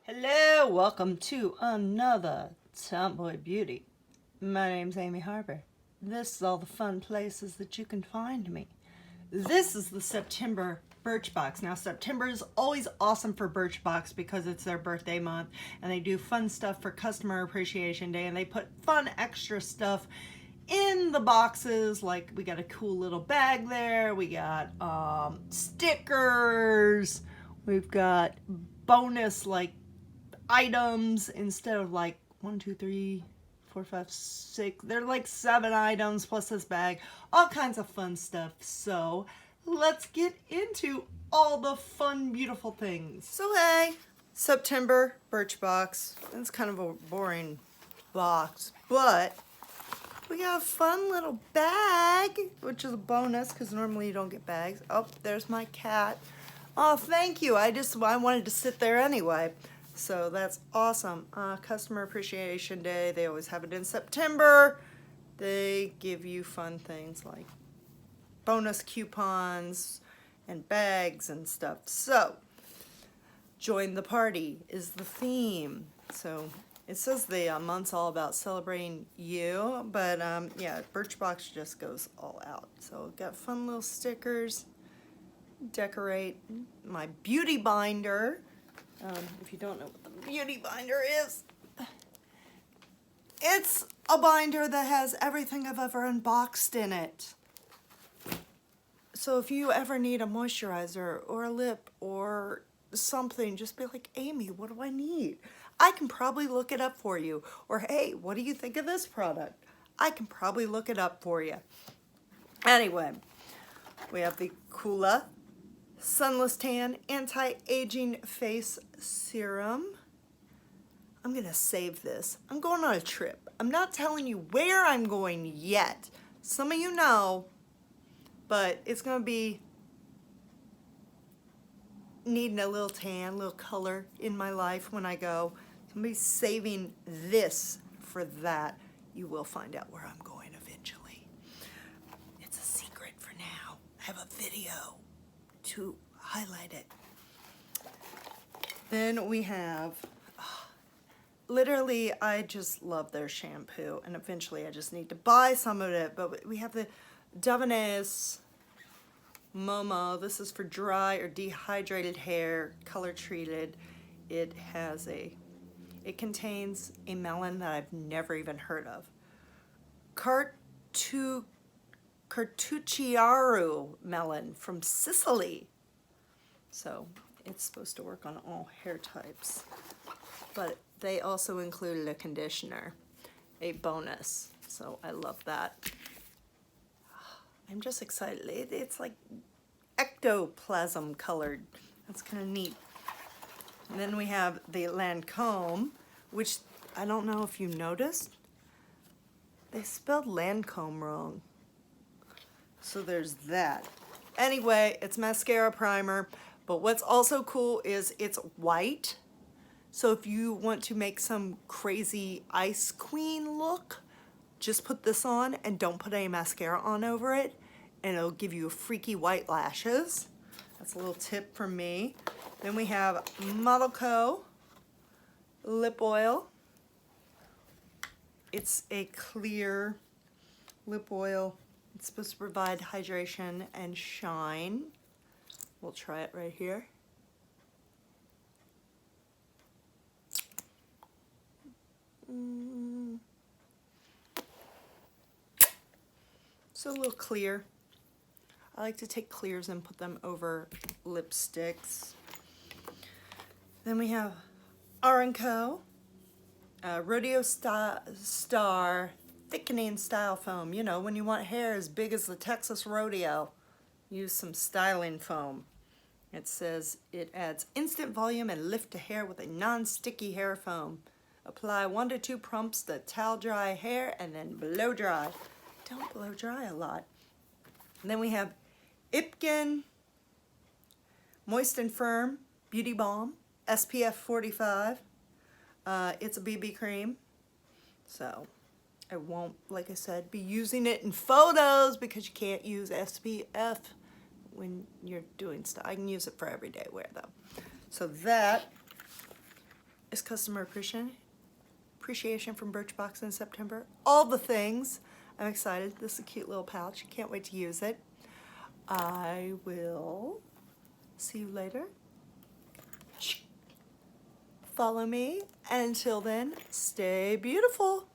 Hello, welcome to another Tomboy Beauty. My name's Amy Harber. This is all the fun places that you can find me. This is the September Birchbox. Now, September is always awesome for Birchbox because it's their birthday month and they do fun stuff for Customer Appreciation Day and they put fun extra stuff in the boxes. Like we got a cool little bag there, we got stickers, we've got bonus like items instead of like 1, 2, 3, 4, 5, 6. They're like 7 items plus this bag, all kinds of fun stuff. So let's get into all the fun, beautiful things. So hey, September Birchbox. It's kind of a boring box, but we got a fun little bag, which is a bonus because normally you don't get bags. Oh, there's my cat. Oh, thank you. I wanted to sit there anyway. So that's awesome. Customer Appreciation Day, they always have it in September. They give you fun things like bonus coupons and bags and stuff. So, join the party is the theme. So, it says the month's all about celebrating you, but yeah, Birchbox just goes all out. So, got fun little stickers, decorate my beauty binder. If you don't know what the beauty binder is, it's a binder that has everything I've ever unboxed in it. So if you ever need a moisturizer or a lip or something, just be like, Amy, what do I need? I can probably look it up for you. Or hey, what do you think of this product? I can probably look it up for you. Anyway, we have the Coola Sunless Tan Anti-Aging Face Serum. I'm going to save this. I'm going on a trip. I'm not telling you where I'm going yet. Some of you know, but it's going to be needing a little tan, a little color in my life when I go. So I'm going to be saving this for that. You will find out where I'm going eventually. It's a secret for now. I have a video to highlight it. Then we have, literally, I just love their shampoo, and eventually I just need to buy some of it, but we have the Davines Momo. This is for dry or dehydrated hair, color treated. It contains a melon that I've never even heard of. Cartucciaru melon from Sicily. So it's supposed to work on all hair types. But they also included a conditioner, a bonus. So I love that. I'm just excited. It's like ectoplasm colored. That's kind of neat. And then we have the Lancome, which I don't know if you noticed. They spelled Lancome wrong. So there's that. Anyway, it's mascara primer, but what's also cool is it's white. So if you want to make some crazy ice queen look, just put this on and don't put any mascara on over it, and it'll give you freaky white lashes. That's a little tip from me. Then we have ModelCo lip oil. It's a clear lip oil. It's supposed to provide hydration and shine. We'll try it right here. So a little clear. I like to take clears and put them over lipsticks. Then we have R+Co Rodeo Star Thickening Style Foam. You know, when you want hair as big as the Texas Rodeo, use some styling foam. It says it adds instant volume and lift to hair with a non-sticky hair foam. Apply 1 to 2 pumps to towel dry hair and then blow dry. Don't blow dry a lot. And then we have IPKN Moist and Firm Beauty Balm, SPF 45. It's a BB cream. So I won't, like I said, be using it in photos because you can't use SPF when you're doing stuff. I can use it for everyday wear though. So that is customer appreciation from Birchbox in September. All the things. I'm excited. This is a cute little pouch. Can't wait to use it. I will see you later. Follow me. And until then, stay beautiful.